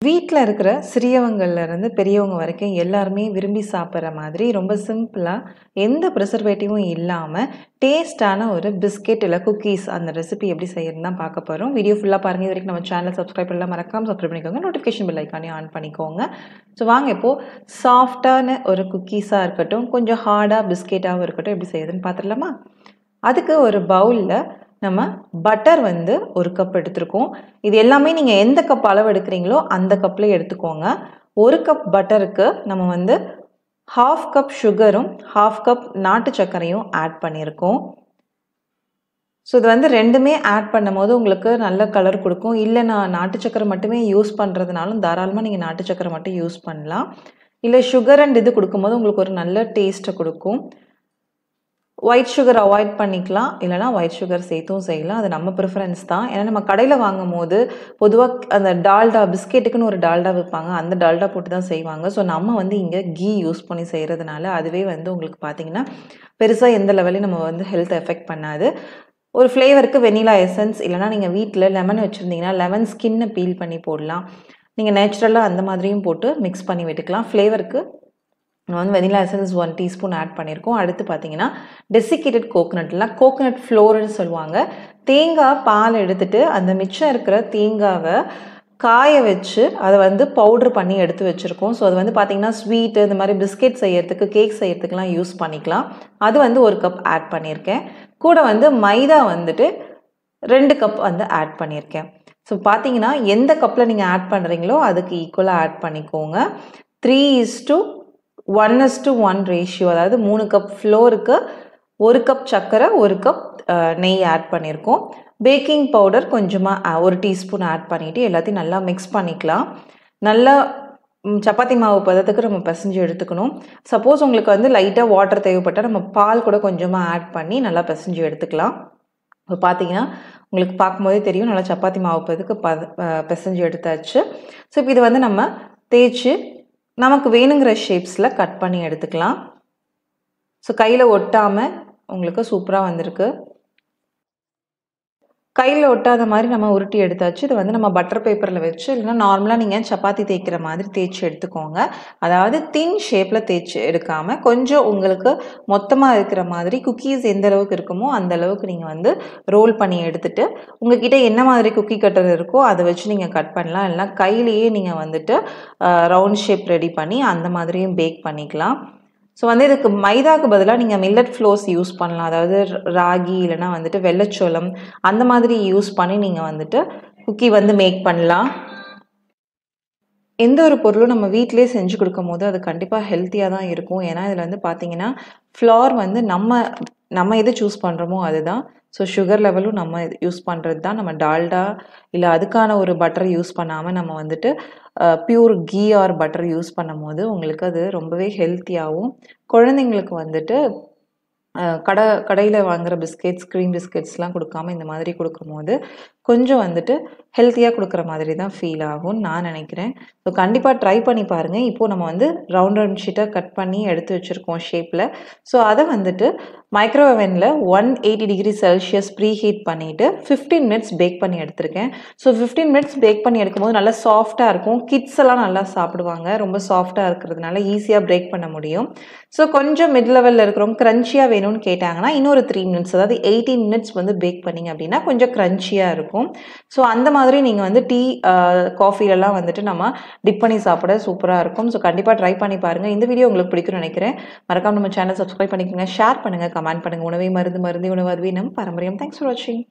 வீட்ல இருக்கிற சிறியவங்கள்ல இருந்து பெரியவங்க வரைக்கும் எல்லாருமே விரும்பி சாப்பிடுற மாதிரி ரொம்ப சிம்பிளா எந்த ப்ரிசர்வேட்டிவும் இல்லாம டேஸ்டான ஒரு பிஸ்கெட் இல்ல குக்கீஸ் அந்த ரெசிபி எப்படி செய்யறதுன்னு தான் பார்க்க போறோம். வீடியோ ஃபுல்லா பாருங்க. இது வரைக்கும் நம்ம சேனலை சப்ஸ்கிரைப் பண்ணலாம் மறக்காம சப்ஸ்கிரைப் பண்ணிக்கோங்க. நோட்டிஃபிகேஷன் பெல் ஐக்கானையும் ஆன் பண்ணிக்கோங்க. ஸோ வாங்க இப்போ சாஃப்டான ஒரு குக்கீஸா இருக்கட்டும், கொஞ்சம் ஹார்டா பிஸ்கெட்டாகவும் இருக்கட்டும் எப்படி செய்யறதுன்னு பார்த்துடலாமா? அதுக்கு ஒரு பவுல்ல நம்ம பட்டர் வந்து 1 கப் எடுத்துருக்கோம். இது எல்லாமே நீங்கள் எந்த கப் அளவு எடுக்கிறீங்களோ அந்த கப்லேயே எடுத்துக்கோங்க. 1 கப் பட்டருக்கு நம்ம வந்து 1/2 கப் சுகரும் 1/2 கப் நாட்டு சர்க்கரையும் ஆட் பண்ணியிருக்கோம். ஸோ இது வந்து ரெண்டுமே ஆட் பண்ணும்போது உங்களுக்கு நல்ல கலர் கொடுக்கும். இல்லை நான் நாட்டு சர்க்கரை மட்டுமே யூஸ் பண்ணுறதுனாலும் தாராளமாக நீங்கள் நாட்டு சர்க்கரை மட்டும் யூஸ் பண்ணலாம். இல்லை சுகர் அண்ட் இது கொடுக்கும்போது உங்களுக்கு ஒரு நல்ல டேஸ்ட்டை கொடுக்கும். ஒயிட் சுகர் அவாய்ட் பண்ணிக்கலாம், இல்லைனா ஒயிட் சுகர் சேர்த்தும் செய்யலாம். அது நம்ம ப்ரிஃபரன்ஸ் தான். ஏன்னா நம்ம கடையில் வாங்கும் போது பொதுவாக அந்த டால்டா பிஸ்கெட்டுக்குன்னு ஒரு டால்டா விற்பாங்க, அந்த டால்டா போட்டு தான் செய்வாங்க. ஸோ நம்ம வந்து இங்கே கீ யூஸ் பண்ணி செய்கிறதுனால அதுவே வந்து உங்களுக்கு பார்த்தீங்கன்னா பெருசாக எந்த லெவலையும் நம்ம வந்து ஹெல்த் எஃபெக்ட் பண்ணாது. ஒரு ஃப்ளேவருக்கு வெனிலா எசன்ஸ் இல்லைனா நீங்கள் வீட்டில் லெமன் வச்சுருந்தீங்கன்னா லெமன் ஸ்கின்னை பீல் பண்ணி போடலாம். நீங்கள் நேச்சுரலாக அந்த மாதிரியும் போட்டு மிக்ஸ் பண்ணி விட்டுக்கலாம். ஃப்ளேவருக்கு நம்ம வந்து வெனிலா எசன்ஸ் 1 டீஸ்பூன் ஆட் பண்ணியிருக்கோம். அடுத்து பார்த்தீங்கன்னா டெசிகேட்டட் கோகோனட்லாம் கோகோனட் ஃப்ளோர்னு சொல்லுவாங்க. தேங்காய் பால் எடுத்துட்டு அந்த மிச்சம் இருக்கிற தேங்காவை காய வச்சு அதை வந்து பவுட்ரு பண்ணி எடுத்து வச்சுருக்கோம். ஸோ அது வந்து பார்த்திங்கன்னா ஸ்வீட்டு இந்த மாதிரி பிஸ்கெட் செய்யறதுக்கு கேக் செய்யறதுக்குலாம் யூஸ் பண்ணிக்கலாம். அது வந்து 1 கப் ஆட் பண்ணியிருக்கேன். கூட வந்து மைதா வந்துட்டு 2 கப் வந்து ஆட் பண்ணியிருக்கேன். ஸோ பார்த்தீங்கன்னா எந்த கப்பில் நீங்கள் ஆட் பண்ணுறீங்களோ அதுக்கு ஈக்குவலாக ஆட் பண்ணிக்கோங்க. 3:1:1 ரேஷியோ, அதாவது 3 கப் ஃப்ளோருக்கு 1 கப் சர்க்கரை 1 கப் நெய் ஆட் பண்ணியிருக்கோம். பேக்கிங் பவுடர் கொஞ்சமாக 1 டீஸ்பூன் ஆட் பண்ணிவிட்டு எல்லாத்தையும் நல்லா மிக்ஸ் பண்ணிக்கலாம். நல்லா சப்பாத்தி மாவு பதத்துக்கு நம்ம பிசைஞ்சு எடுத்துக்கணும். சப்போஸ் உங்களுக்கு வந்து லைட்டாக வாட்டர் தேவைப்பட்டால் நம்ம பால் கூட கொஞ்சமாக ஆட் பண்ணி நல்லா பிசைஞ்சு எடுத்துக்கலாம். இப்போ பார்த்தீங்கன்னா உங்களுக்கு பார்க்கும்போதே தெரியும் நல்லா சப்பாத்தி மாவு பதத்துக்கு பிசைஞ்சு எடுத்தாச்சு. ஸோ இப்போ இது வந்து நம்ம தேய்ச்சி நமக்கு வேணுங்கிற ஷேப்ஸில் கட் பண்ணி எடுத்துக்கலாம். ஸோ கையில் ஒட்டாமல் உங்களுக்கு சூப்பராக வந்திருக்கு. கையில் ஒட்டாத மாதிரி நம்ம உருட்டி எடுத்தாச்சு. இது வந்து நம்ம பட்டர் பேப்பரில் வச்சு இல்லைனா நார்மலாக நீங்கள் சப்பாத்தி தேய்க்கிற மாதிரி தேய்ச்சி எடுத்துக்கோங்க. அதாவது தின் ஷேப்பில் தேய்ச்சி எடுக்காமல் கொஞ்சம் உங்களுக்கு மொத்தமாக இருக்கிற மாதிரி குக்கீஸ் எந்த அளவுக்கு இருக்குமோ அந்த அளவுக்கு நீங்கள் வந்து ரோல் பண்ணி எடுத்துகிட்டு உங்ககிட்ட என்ன மாதிரி குக்கி கட்டர் இருக்கோ அதை வச்சு நீங்கள் கட் பண்ணலாம். இல்லைனா கையிலேயே நீங்கள் வந்துட்டு ரவுண்ட் ஷேப் ரெடி பண்ணி அந்த மாதிரியும் பேக் பண்ணிக்கலாம். ஸோ வந்து இதுக்கு மைதாவுக்கு பதிலாக நீங்கள் மில்லட் ஃப்ளோர்ஸ் யூஸ் பண்ணலாம். அதாவது ராகி இல்லைனா வந்துட்டு வெள்ளைச்சோளம் அந்த மாதிரி யூஸ் பண்ணி நீங்கள் வந்துட்டு குக்கி வந்து மேக் பண்ணலாம். எந்த ஒரு பொருளும் நம்ம வீட்டிலே செஞ்சு கொடுக்கும் போது அது கண்டிப்பாக ஹெல்த்தியாக தான் இருக்கும். ஏன்னா இதில் வந்து பார்த்தீங்கன்னா ஃப்ளார் வந்து நம்ம எது சூஸ் பண்ணுறோமோ அதுதான். ஸோ சுகர் லெவலும் நம்ம யூஸ் பண்ணுறது தான். நம்ம டால்டா இல்லை அதுக்கான ஒரு பட்டர் யூஸ் பண்ணாமல் நம்ம வந்துட்டு pure ghee or butter use பண்ணும் போது உங்களுக்கு அது ரொம்பவே ஹெல்த்தியாகவும் குழந்தைங்களுக்கு வந்துட்டு கடையில் வாங்குகிற பிஸ்கெட்ஸ் க்ரீம் பிஸ்கெட்ஸ்லாம் கொடுக்காமல் இந்த மாதிரி கொடுக்கும்போது கொஞ்சம் வந்துட்டு ஹெல்த்தியாக கொடுக்குற மாதிரி தான் ஃபீல் ஆகும்னு நான் நினைக்கிறேன். ஸோ கண்டிப்பாக ட்ரை பண்ணி பாருங்கள். இப்போது நம்ம வந்து ரவுண்ட் ஷீட்டாக கட் பண்ணி எடுத்து வச்சுருக்கோம் ஷேப்பில். ஸோ அதை வந்துட்டு மைக்ரோவேவனில் 180 டிகிரி செல்சியஸ் ப்ரீ ஹீட் பண்ணிவிட்டு 15 மினிட்ஸ் பேக் பண்ணி எடுத்திருக்கேன். ஸோ 15 மினிட்ஸ் பேக் பண்ணி எடுக்கும்போது நல்லா சாஃப்டாக இருக்கும். கிட்ஸ் எல்லாம் நல்லா சாப்பிடுவாங்க. ரொம்ப சாஃப்டாக இருக்கிறதுனால ஈஸியாக பிரேக் பண்ண முடியும். ஸோ கொஞ்சம் மிட் லெவலில் இருக்கிறவங்க க்ரன்ச்சியாக வேணும்னு கேட்டாங்கன்னா இன்னொரு 3 மினிட்ஸ், அதாவது 18 மினிட்ஸ் வந்து பேக் பண்ணிங்க அப்படின்னா கொஞ்சம் க்ரன்ச்சியாக இருக்கும். ஸோ அந்த மாதிரி நீங்கள் வந்து டீ காஃபிலெலாம் வந்துட்டு நம்ம டிப் பண்ணி சாப்பிட சூப்பராக இருக்கும். ஸோ கண்டிப்பாக ட்ரை பண்ணி பாருங்கள். இந்த வீடியோ உங்களுக்கு பிடிக்கும்னு நினைக்கிறேன். மறக்காம நம்ம சேனல் சப்ஸ்கிரைப் பண்ணிக்கோங்க, ஷேர் பண்ணுங்கள், கமெண்ட் பண்ணுங்கள். உணவே மருந்து, மருந்தே உணவு அதுவே நம் பாரம்பரியம். தேங்க்ஸ் ஃபார் வாட்சிங்.